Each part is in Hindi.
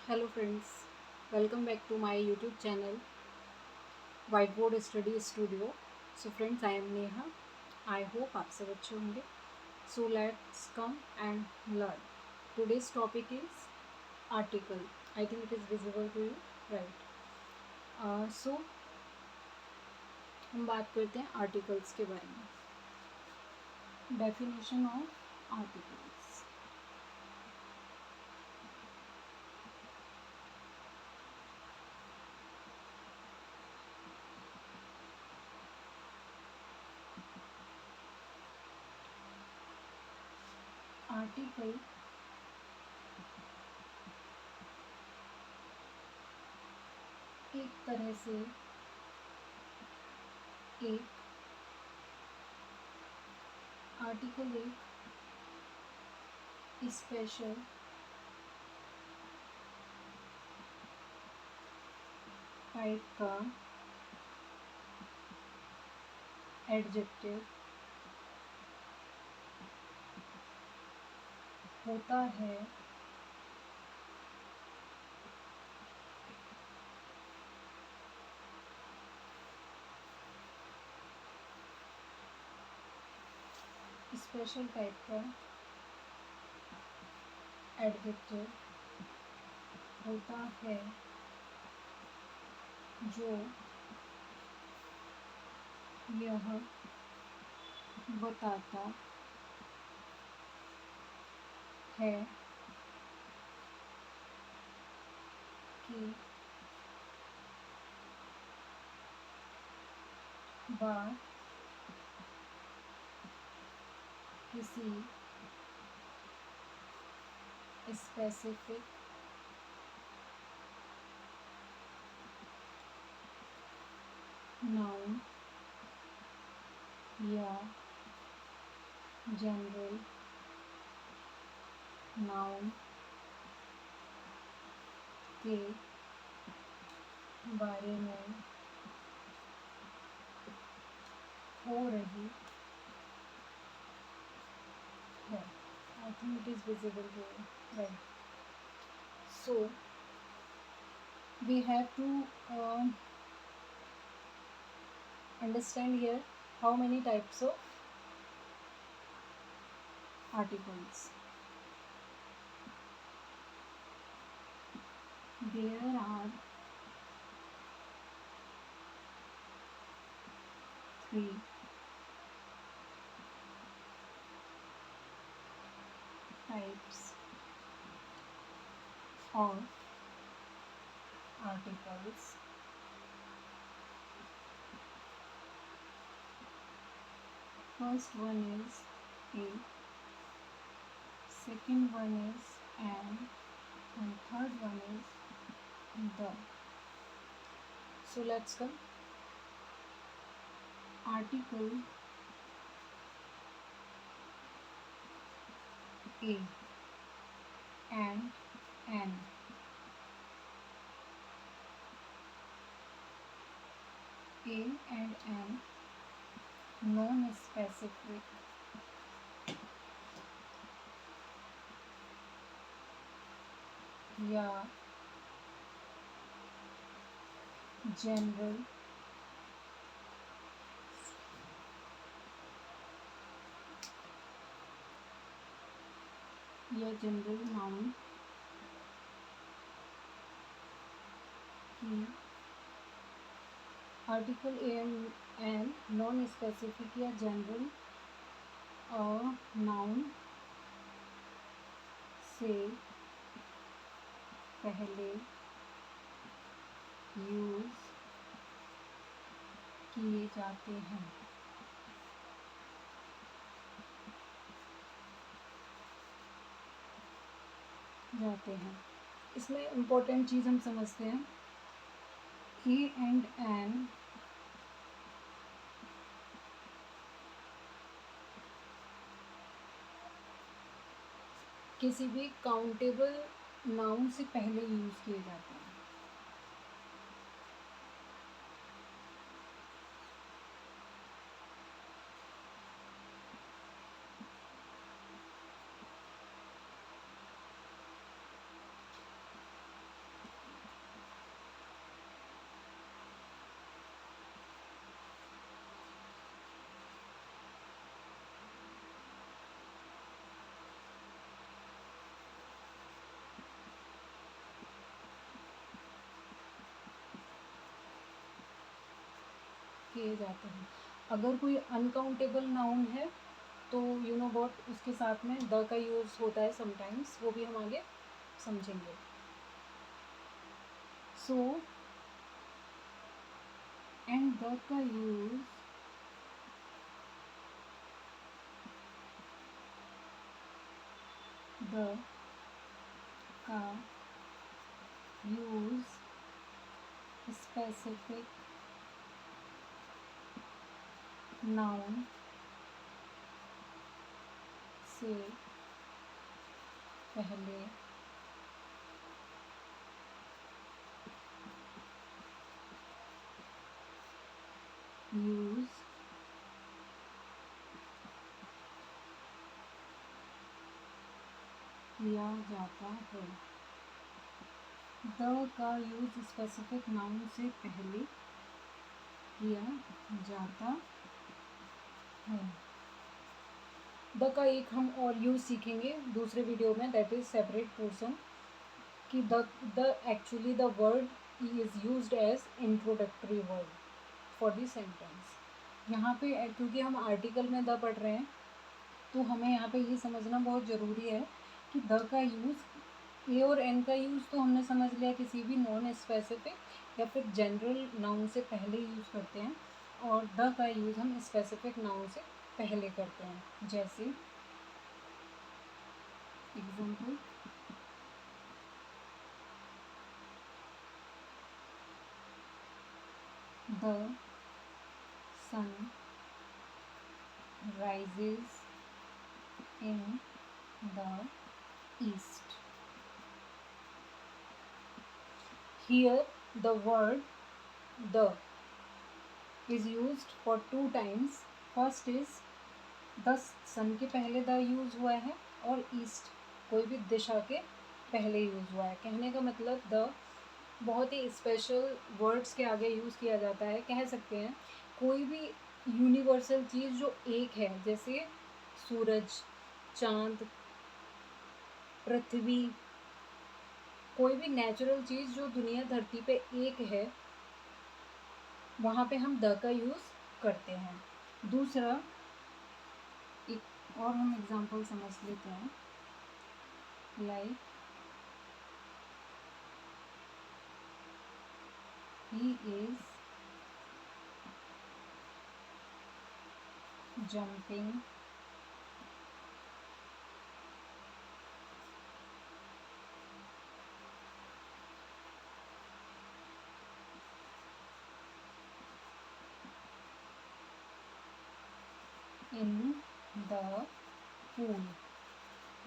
Hello friends, welcome back to my YouTube channel white board study studio. So friends, I am Neha. I hope आप सब अच्छे होंगे। So let's come and learn. Today's topic is article. I think it is visible to you, right. So हम बात करते हैं आर्टिकल्स के बारे में। Definition of articles. आर्टिकल एक तरह से एक आर्टिकल एक स्पेशल टाइप का एडजेक्टिव होता है स्पेशल टाइप का एडजेक्टिव होता है जो यह बताता है कि बात किसी स्पेसिफिक नाउन या जनरल नाउन के बारे में हो रही है। I think it is visible to you, right. So we have to understand here how many types of articles. There are three types of articles. First one is a, second one is an, and third one is the. So let's come. Article a and an. A and an non-specific या जनरल नाउन की article A N non specific या जनरल नाउन से पहले यूज किए जाते हैं। इसमें इम्पोर्टेंट चीज़ हम समझते हैं, ए एंड एन किसी भी काउंटेबल नाउन से पहले यूज़ किए जाते हैं। किए जाते हैं। अगर कोई अनकाउंटेबल नाउन है तो यू नो व्हाट, उसके साथ में द का यूज़ होता है समटाइम्स, वो भी हम आगे समझेंगे। सो एंड द का यूज़ द का यूज़ स्पेसिफिक नाउन से पहले यूज़ किया जाता है। द का यूज़ स्पेसिफिक नाउन से पहले किया जाता है। द का एक हम और यूज़ सीखेंगे दूसरे वीडियो में, दैट इज़ सेपरेट पोर्शन, कि the actually the word is used as introductory word for the sentence. यहाँ पे क्योंकि हम आर्टिकल में द पढ़ रहे हैं तो हमें यहाँ पे ये समझना बहुत ज़रूरी है कि द का यूज़, ए और एन का यूज़ तो हमने समझ लिया किसी भी नॉन स्पेसिफिक या फिर जनरल नाउन से पहले यूज़ करते हैं, और द का यूज़ हम स्पेसिफिक नाउन से पहले करते हैं। जैसे example, the sun rises in the east. Here the word the is used for two times. First is the sun के पहले the यूज़ हुआ है, और ईस्ट कोई भी दिशा के पहले यूज़ हुआ है। कहने का मतलब द बहुत ही स्पेशल वर्ड्स के आगे यूज़ किया जाता है। कह सकते हैं कोई भी यूनिवर्सल चीज़ जो एक है, जैसे सूरज, चाँद, पृथ्वी, कोई भी नेचुरल चीज़ जो दुनिया धरती पे एक है, वहाँ पे हम द का यूज़ करते हैं। दूसरा एक और हम एग्जांपल समझ लेते हैं, like he is jumping in the pool,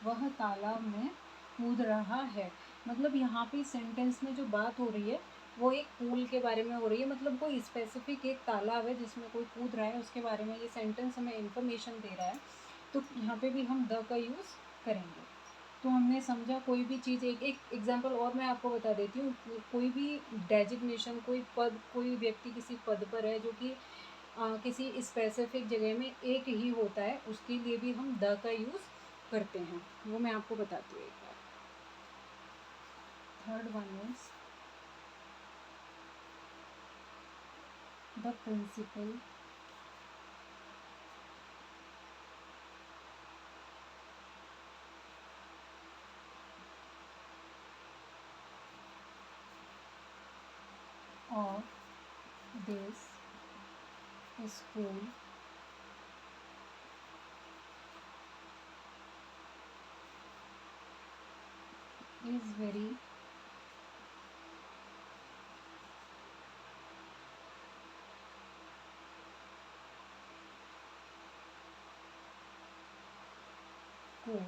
वह तालाब में कूद रहा है। मतलब यहाँ पे सेंटेंस में जो बात हो रही है वो एक पूल के बारे में हो रही है, मतलब कोई स्पेसिफिक एक तालाब है जिसमें कोई कूद रहा है, उसके बारे में ये सेंटेंस हमें इंफॉर्मेशन दे रहा है। तो यहाँ पे भी हम द का यूज़ करेंगे। तो हमने समझा कोई भी चीज़, एक एग्जांपल और मैं आपको बता देती हूँ। कोई भी डेजिग्नेशन, कोई पद, कोई व्यक्ति किसी पद पर है जो कि किसी स्पेसिफिक जगह में एक ही होता है, उसके लिए भी हम द का यूज़ करते हैं। वो मैं आपको बताती हूँ एक बार। Third one is the principal of this school is very cool.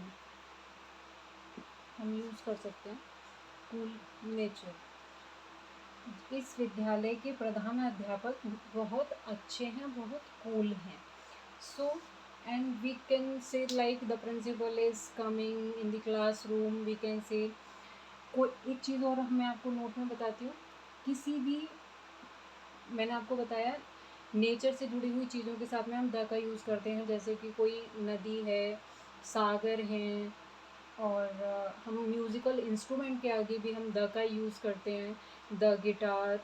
हम यूज़ कर सकते हैं कूल नेचर। इस विद्यालय के प्रधान अध्यापक बहुत अच्छे हैं, बहुत कूल हैं। So and we can say like the principal is coming in the classroom, we can say. कोई एक चीज़ और मैं आपको नोट में बताती हूँ, किसी भी, मैंने आपको बताया नेचर से जुड़ी हुई चीज़ों के साथ में हम द का यूज़ करते हैं, जैसे कि कोई नदी है, सागर हैं, और हम म्यूज़िकल इंस्ट्रूमेंट के आगे भी हम द का यूज़ करते हैं, the guitar,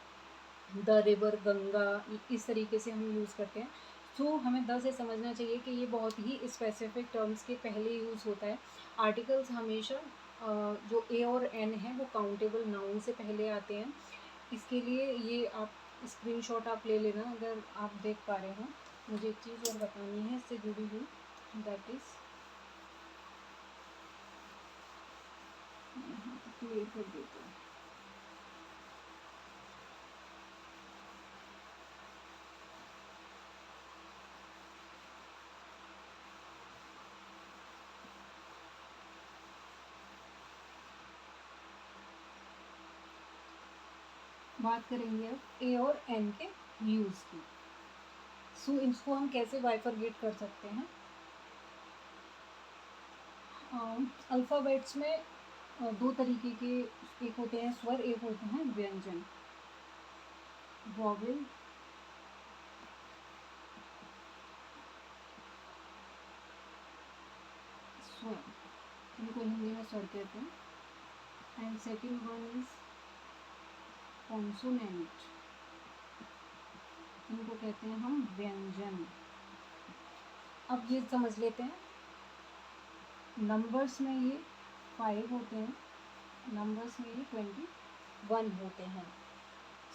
the river Ganga, इस तरीके से हम यूज़ करते हैं। सो हमें द से समझना चाहिए कि ये बहुत ही स्पेसिफिक टर्म्स के पहले यूज़ होता है। आर्टिकल्स हमेशा जो ए और एन है वो काउंटेबल नाउन से पहले आते हैं। इसके लिए ये आप स्क्रीनशॉट आप ले लेना अगर आप देख पा रहे हो। मुझे एक चीज़ और बतानी है इससे जुड़ी हुई, दैट इज़ क्लियर कर देती हूँ। बात करेंगे अब ए और एन के यूज़ की। सो इसको हम कैसे बाइफरगेट कर सकते हैं। अल्फ़ाबेट्स में दो तरीके के, एक होते हैं स्वर, एक होते हैं व्यंजन। वॉवेल, स्वर, इनको हिंदी में स्वर कहते हैं। And second one is consonant, इनको कहते हैं हम व्यंजन। अब ये समझ लेते हैं, नंबर्स में ये 5 होते हैं, नंबर्स में ये 21 होते हैं।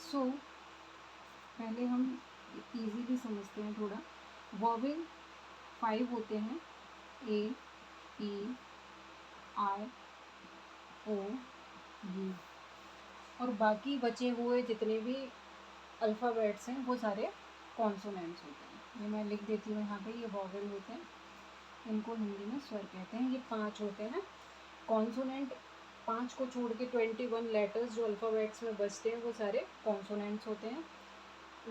सो पहले हम इजीली समझते हैं थोड़ा। वॉवेल 5 होते हैं, ए, ई, आई, ओ, यू, और बाकी बचे हुए जितने भी अल्फ़ाबेट्स हैं वो सारे कॉन्सोनेंट्स होते हैं। ये मैं लिख देती हूँ यहाँ पे, ये वॉवेल होते हैं, इनको हिंदी में स्वर कहते हैं। ये 5 होते हैं कॉन्सोनेंट। 5 को छोड़ के 21 लेटर्स जो अल्फ़ाबेट्स में बचते हैं वो सारे कॉन्सोनेंट्स होते हैं।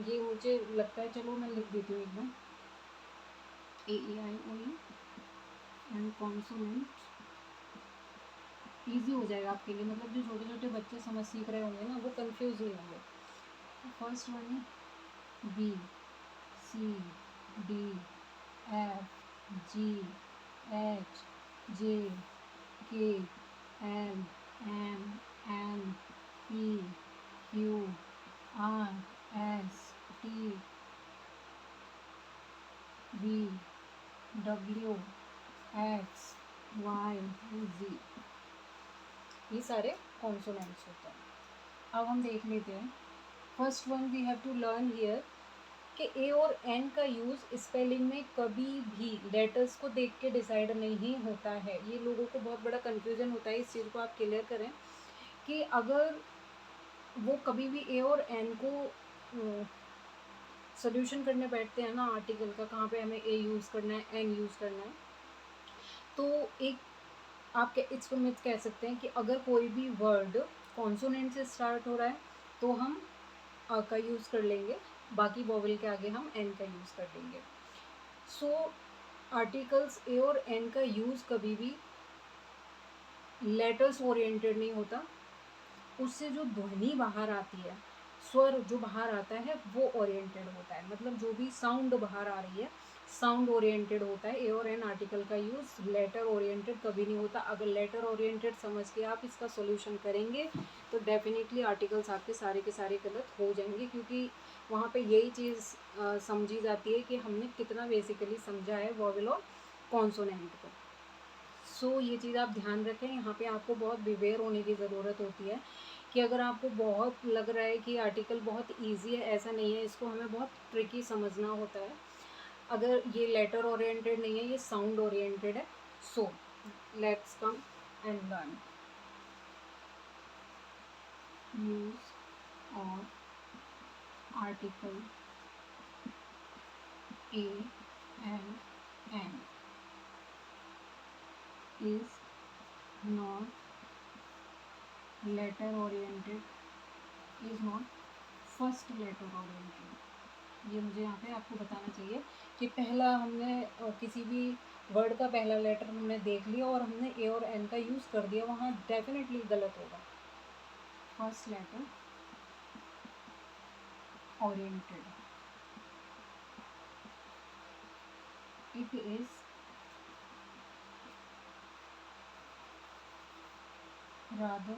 ये मुझे लगता है, चलो मैं लिख देती हूँ एकदम, ए, ई, आई, ओ, यू एंड कॉन्सोनेंट। ईजी हो जाएगा आपके लिए, मतलब जो छोटे छोटे बच्चे समझ सीख रहे होंगे ना वो कंफ्यूज नहीं होंगे। फर्स्ट वन है B, C, D, F, G, H, J, K, L, M, N, P, Q, R, S, T, V, W, X, Y, Z, ये सारे कॉन्सोनेंट्स होते हैं। अब हम देख लेते हैं। First one we have to learn here कि ए और एन का यूज़ स्पेलिंग में कभी भी लेटर्स को देख के डिसाइड नहीं होता है। ये लोगों को बहुत बड़ा कन्फ्यूज़न होता है, इस चीज़ को आप क्लियर करें कि अगर वो कभी भी ए और एन को सोल्यूशन करने बैठते हैं ना आर्टिकल का, कहाँ पे हमें ए यूज़ करना है, एन यूज़ करना है, तो एक आप इसको मिथ कह सकते हैं कि अगर कोई भी वर्ड कॉन्सोनेंट से स्टार्ट हो रहा है तो हम अ का यूज़ कर लेंगे, बाकी वोवेल के आगे हम एन का यूज़ कर लेंगे। सो आर्टिकल्स ए और एन का यूज़ कभी भी लेटर्स ओरिएंटेड नहीं होता, उससे जो ध्वनि बाहर आती है, स्वर जो बाहर आता है वो ओरिएंटेड होता है। मतलब जो भी साउंड बाहर आ रही है साउंड ओरिएंटेड होता है। ए और एन आर्टिकल का यूज़ लेटर ओरिएंटेड कभी नहीं होता। अगर लेटर ओरिएंटेड समझ के आप इसका सॉल्यूशन करेंगे तो डेफिनेटली आर्टिकल्स आपके सारे के सारे गलत हो जाएंगे, क्योंकि वहाँ पे यही चीज़ समझी जाती है कि हमने कितना बेसिकली समझा है वॉवेल और कॉन्सोनेंट को। सो ये चीज़ आप ध्यान रखें, यहाँ पे आपको बहुत बिवेयर होने की ज़रूरत होती है कि अगर आपको बहुत लग रहा है कि आर्टिकल बहुत इजी है, ऐसा नहीं है, इसको हमें बहुत ट्रिकी समझना होता है। अगर ये लेटर ओरिएंटेड नहीं है, ये साउंड ओरिएंटेड है। So let's come and learn use और article A and an is not letter oriented, is not first letter oriented। ये मुझे यहाँ पे आपको बताना चाहिए कि पहला हमने किसी भी वर्ड का पहला लेटर हमने देख लिया और हमने ए और एन का यूज़ कर दिया, वहाँ डेफिनेटली गलत होगा। First letter oriented, it is rather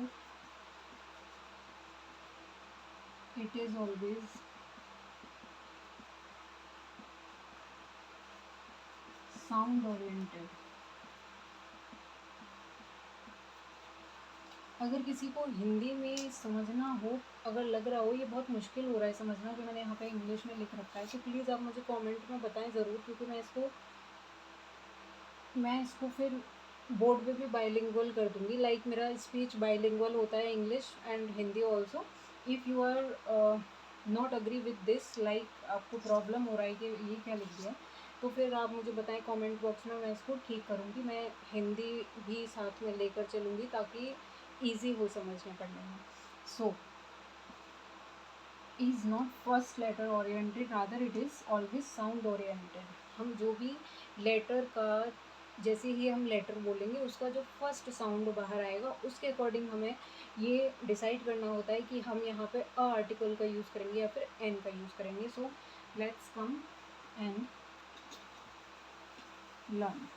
it is always sound oriented. अगर किसी को हिंदी में समझना हो, अगर लग रहा हो ये बहुत मुश्किल हो रहा है समझना जो मैंने यहाँ पे इंग्लिश में लिख रखा है, तो प्लीज़ आप मुझे कमेंट में बताएं ज़रूर, क्योंकि मैं इसको फिर बोर्ड पे भी बाइलिंगुअल कर दूँगी। लाइक मेरा स्पीच बाइलिंगुअल होता है, English and Hindi also. If you are not agree with this, like आपको प्रॉब्लम हो रहा है कि ये क्या लिख दिया, तो फिर आप मुझे बताएं कमेंट बॉक्स में, मैं इसको ठीक करूँगी। मैं हिंदी भी साथ में लेकर चलूँगी ताकि ईजी हो समझने पढ़ने में। So is not first letter oriented, rather it is always sound oriented. हम जो भी लेटर का, जैसे ही हम लेटर बोलेंगे उसका जो फर्स्ट साउंड बाहर आएगा उसके अकॉर्डिंग हमें ये डिसाइड करना होता है कि हम यहाँ पे अ आर्टिकल का यूज़ करेंगे या फिर एन का यूज़ करेंगे। सो लेट्स कम एंड लर्न।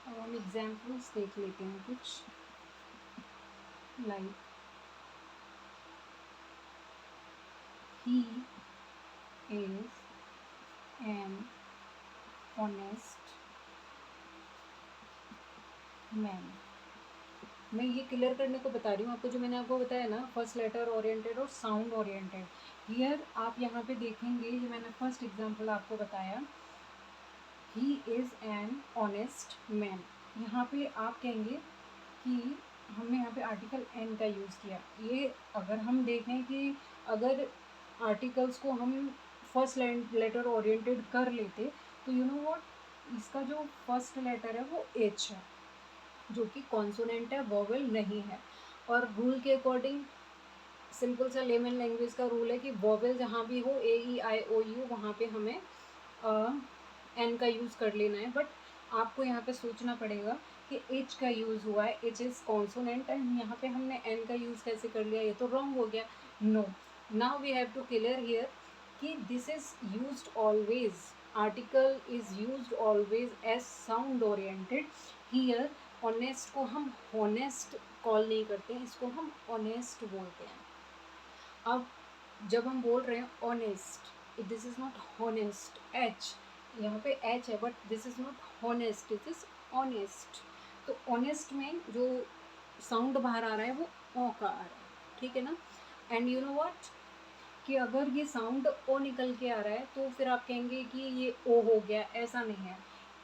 अब हम एग्जाम्पल्स देख लेते हैं कुछ। Like he is an honest man। मैं ये क्लियर करने को बता रही हूँ आपको, जो मैंने आपको बताया ना फर्स्ट लेटर ओरिएंटेड और साउंड ओरिएंटेड। हियर आप यहाँ पे देखेंगे, ये मैंने फर्स्ट एग्जांपल आपको बताया, he is an honest man. यहाँ पे आप कहेंगे कि हमने यहाँ पे आर्टिकल एन का यूज़ किया। ये अगर हम देखें कि अगर आर्टिकल्स को हम फर्स्ट लेटर ओरिएंटेड कर लेते, तो यू नो व्हाट, इसका जो फर्स्ट लेटर है वो एच है, जो कि कॉन्सोनेंट है, वोवेल नहीं है। और रूल के अकॉर्डिंग, सिंपल सा लेमन लैंग्वेज का रूल है कि वोवेल जहाँ भी हो, ए ई आई ओ यू, वहाँ पे हमें एन का यूज़ कर लेना है। बट आपको यहाँ पे सोचना पड़ेगा कि एच का यूज़ हुआ है, एच इज़ कॉन्सोनेंट, एंड यहाँ पे हमने एन का यूज़ कैसे कर लिया, ये तो रॉन्ग हो गया। No, now we have to clear here कि this is used always, article is used always as sound oriented. Here honest को हम हॉनेस्ट कॉल नहीं करते हैं, इसको हम ऑनेस्ट बोलते हैं। अब जब हम बोल रहे हैं honest, this is not honest, H यहाँ पे एच है, but this is not honest, this is honest. तो ऑनेस्ट में जो साउंड बाहर आ रहा है वो ओ का आ रहा है, ठीक है ना। एंड यू नो व्हाट, कि अगर ये साउंड ओ निकल के आ रहा है तो फिर आप कहेंगे कि ये ओ हो गया, ऐसा नहीं है।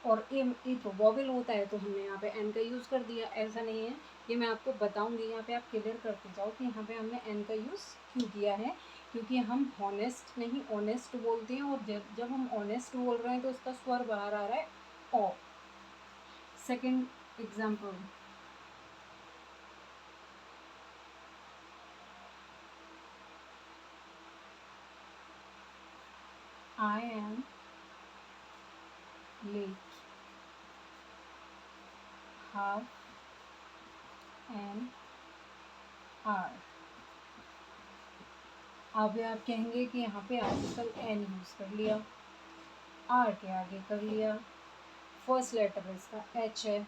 और ए तो वॉवेल होता है, तो हमने यहाँ पे एन का यूज़ कर दिया, ऐसा नहीं है। ये मैं आपको बताऊंगी, यहाँ पे आप क्लियर करते जाओ कि यहाँ पे हमने एन का यूज़ क्यों किया है। क्योंकि हम हॉनेस्ट नहीं ऑनेस्ट बोलते हैं, और जब हम ऑनेस्ट बोल रहे हैं तो उसका स्वर बाहर आ रहा है O. Second example, I am late half an hour. अब आप कहेंगे कि यहाँ पे आर्टिकल एन यूज़ कर लिया, आर के आगे कर लिया, फर्स्ट लेटर इसका एच है,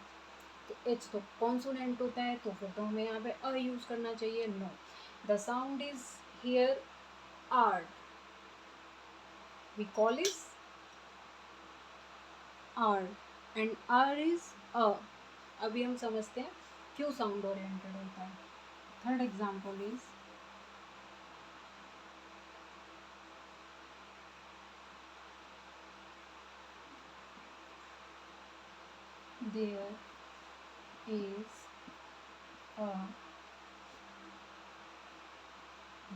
तो एच तो कॉन्सोनेंट होता है, तो फिर तो हमें यहाँ पे अ यूज़ करना चाहिए। No, the sound is here R, we call is R and R is a. अभी हम समझते हैं क्यों साउंड ओरिएंटेड होता है। Third example is there is a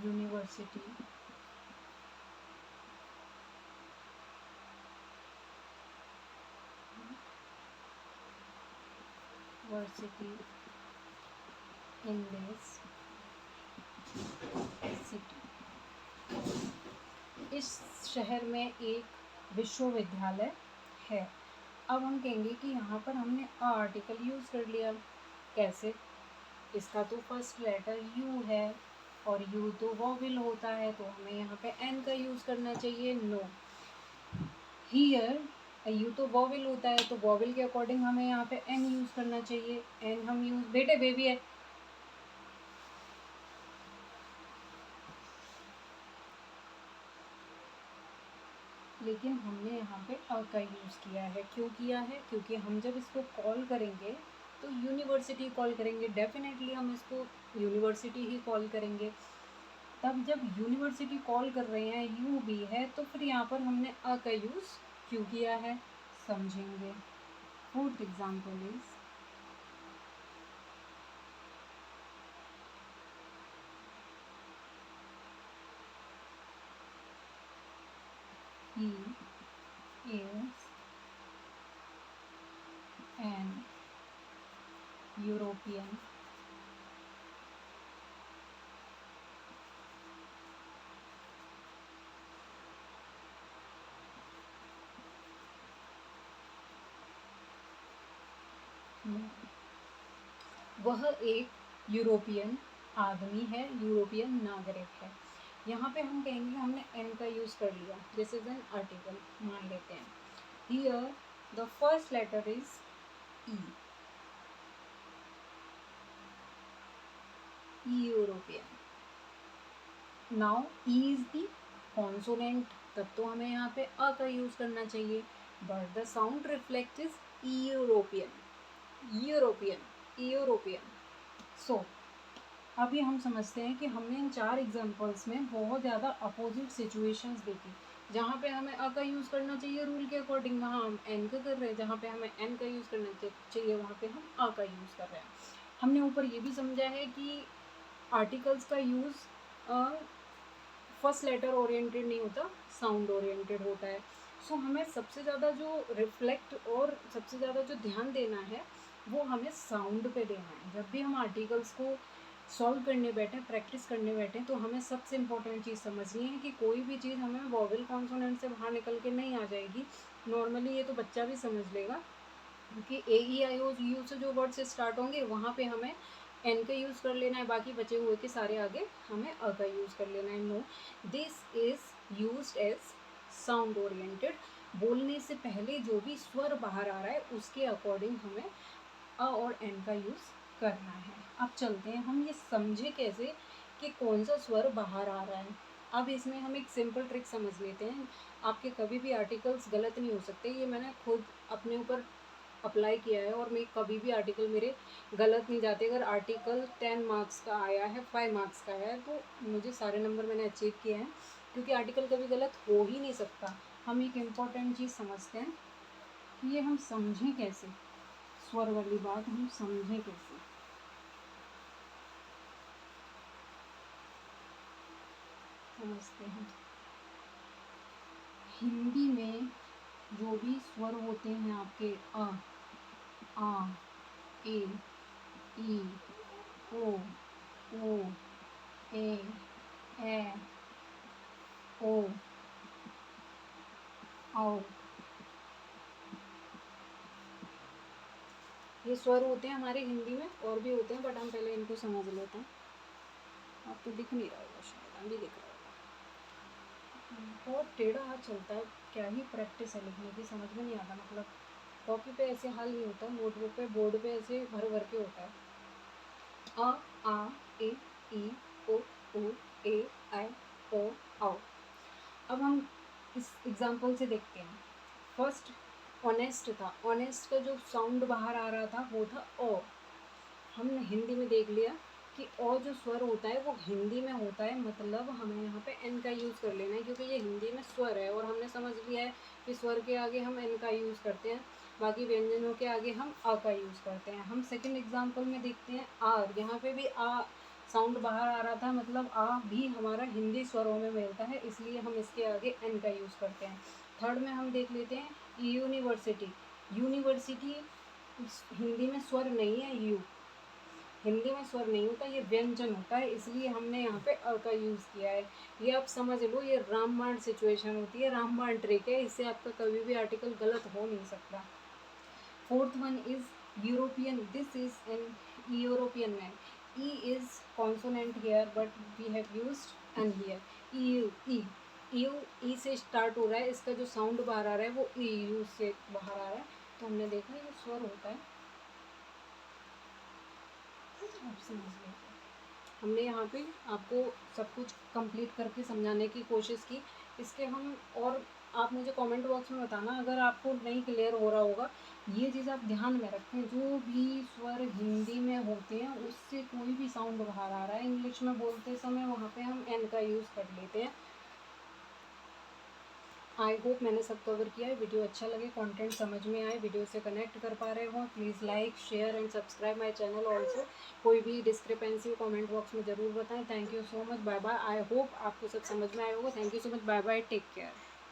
university in this city. इस शहर में एक विश्वविद्यालय है। अब हम कहेंगे कि यहाँ पर हमने अ आर्टिकल यूज़ कर लिया। कैसे? इसका तो फर्स्ट लेटर यू है, और यू तो वॉवेल होता है, तो हमें यहाँ पे एन का यूज़ करना चाहिए। नो, हियर यू तो वॉवेल होता है, तो वॉवेल के अकॉर्डिंग हमें यहाँ पे एन यूज़ करना चाहिए। एन हम यूज़, बेटे बेबी है, लेकिन हमने यहाँ पे अ का यूज़ किया है। क्यों किया है? क्योंकि हम जब इसको कॉल करेंगे तो यूनिवर्सिटी कॉल करेंगे, डेफिनेटली हम इसको यूनिवर्सिटी ही कॉल करेंगे। तब जब यूनिवर्सिटी कॉल कर रहे हैं, यू भी है, तो फिर यहाँ पर हमने अ का यूज़ क्यों किया है, समझेंगे। Fourth example is he is an European man। वह एक यूरोपियन आदमी है, यूरोपियन नागरिक है। यहाँ पे हम कहेंगे हमने एन का यूज़ कर लिया, दिस इज एन आर्टिकल मान लेते हैं। Here the first letter is E, European. Now E is the consonant, तब तो हमें यहाँ पे अ का यूज़ करना चाहिए, but the sound reflect is European, European, European. So अभी हम समझते हैं कि हमने इन 4 एग्जांपल्स में बहुत ज़्यादा अपोजिट सिचुएशंस देखी। जहाँ पे हमें अ का यूज़ करना चाहिए रूल के अकॉर्डिंग, वहाँ हम एन का कर रहे हैं। जहाँ पे हमें एन का यूज़ करना चाहिए, वहाँ पे हम अ का यूज़ कर रहे हैं। हमने ऊपर ये भी समझा है कि आर्टिकल्स का यूज़ फर्स्ट लेटर ओरिएंटेड नहीं होता, साउंड ओरिएंटेड होता है। सो हमें सबसे ज़्यादा जो रिफ्लेक्ट और सबसे ज़्यादा जो ध्यान देना है वो हमें साउंड पे देना है। जब भी हम आर्टिकल्स को सॉल्व करने बैठे, प्रैक्टिस करने बैठे, तो हमें सबसे इम्पोर्टेंट चीज़ समझनी है कि कोई भी चीज़ हमें वॉवेल कॉन्सोनेंट से बाहर निकल के नहीं आ जाएगी। नॉर्मली ये तो बच्चा भी समझ लेगा, क्योंकि ए ई आई ओ यू से जो वर्ड से स्टार्ट होंगे वहाँ पे हमें एन का यूज़ कर लेना है, बाकी बचे हुए के सारे आगे हमें अ का यूज़ कर लेना है। No, this is used as sound oriented. बोलने से पहले जो भी स्वर बाहर आ रहा है उसके अकॉर्डिंग हमें अ और एन का यूज़ करना है। अब चलते हैं, हम ये समझे कैसे कि कौन सा स्वर बाहर आ रहा है। अब इसमें हम एक सिंपल ट्रिक समझ लेते हैं। आपके कभी भी आर्टिकल्स गलत नहीं हो सकते, ये मैंने खुद अपने ऊपर अप्लाई किया है, और मैं कभी भी आर्टिकल मेरे गलत नहीं जाते। अगर आर्टिकल 10 मार्क्स का आया है, 5 मार्क्स का है, तो मुझे सारे नंबर मैंने अचीव किए हैं, क्योंकि आर्टिकल कभी गलत हो ही नहीं सकता। हम एक इम्पॉर्टेंट चीज़ समझते हैं कि ये हम समझें कैसे, स्वर वाली बात हम समझें कैसे। समझते हैं, हिंदी में जो भी स्वर होते हैं आपके अ, आ, ए, ई, ओ, ए, ए, ओ, औ, ये स्वर होते हैं हमारे हिंदी में, और भी होते हैं बट हम पहले इनको समझ लेते हैं। अब तो दिख नहीं रहा होगा, शायद अभी दिख रहा होगा। बहुत टेढ़ा हाथ चलता है, क्या ही प्रैक्टिस है लिखने की, समझ में नहीं आता। मतलब कॉपी पे ऐसे हाल नहीं होता, नोटबुक पे, बोर्ड पे ऐसे भर भर के होता है। अ, आ, ए, ई, ओ, ए, आई, ओ, औ। अब हम इस एग्जाम्पल से देखते हैं। फर्स्ट ऑनेस्ट था, ऑनेस्ट का जो साउंड बाहर आ रहा था वो था ओ। हमने हिंदी में देख लिया कि अ जो स्वर होता है वो हिंदी में होता है, मतलब हमें यहाँ पे एन का यूज़ कर लेना है, क्योंकि ये हिंदी में स्वर है और हमने समझ लिया है कि स्वर के आगे हम एन का यूज़ करते हैं, बाकी व्यंजनों के आगे हम अ का यूज़ करते हैं। हम सेकंड एग्जांपल में देखते हैं आर, यहाँ पे भी आ साउंड बाहर आ रहा था, मतलब आ भी हमारा हिंदी स्वरों में मिलता है, इसलिए हम इसके आगे एन का यूज़ करते हैं। थर्ड में हम देख लेते हैं यूनिवर्सिटी। यूनिवर्सिटी हिंदी में स्वर नहीं है, यू हिंदी में स्वर नहीं होता, ये व्यंजन होता है, इसलिए हमने यहाँ पे अ का यूज़ किया है। ये आप समझ लो, ये रामबाण सिचुएशन होती है, रामबाण ट्रिक है, इससे आपका कभी भी आर्टिकल गलत हो नहीं सकता। Fourth one is European, this is an European man. E is consonant here but we have used an here, E, E. U E से स्टार्ट हो रहा है, इसका जो साउंड बाहर आ रहा है वो ई यू से बाहर आ रहा है। तो हमने देखा ये स्वर होता है, आप समझ लीजिए। हमने यहाँ पे आपको सब कुछ कंप्लीट करके समझाने की कोशिश की। इसके हम और आप मुझे कमेंट बॉक्स में बताना अगर आपको नहीं क्लियर हो रहा होगा। ये चीज़ आप ध्यान में रखें, जो भी स्वर हिंदी में होते हैं उससे कोई भी साउंड बाहर आ रहा है इंग्लिश में बोलते समय, वहाँ पे हम एन का यूज़ कर लेते हैं। आई होप मैंने सब कवर किया है। वीडियो अच्छा लगे, कंटेंट समझ में आए, वीडियो से कनेक्ट कर पा रहे हो, please like share and subscribe my channel also. कोई भी डिस्क्रिपेंसी हो कमेंट बॉक्स में ज़रूर बताएं। Thank you so much, bye bye. I hope आपको सब समझ में आया होगा। Thank you so much, bye bye, take care.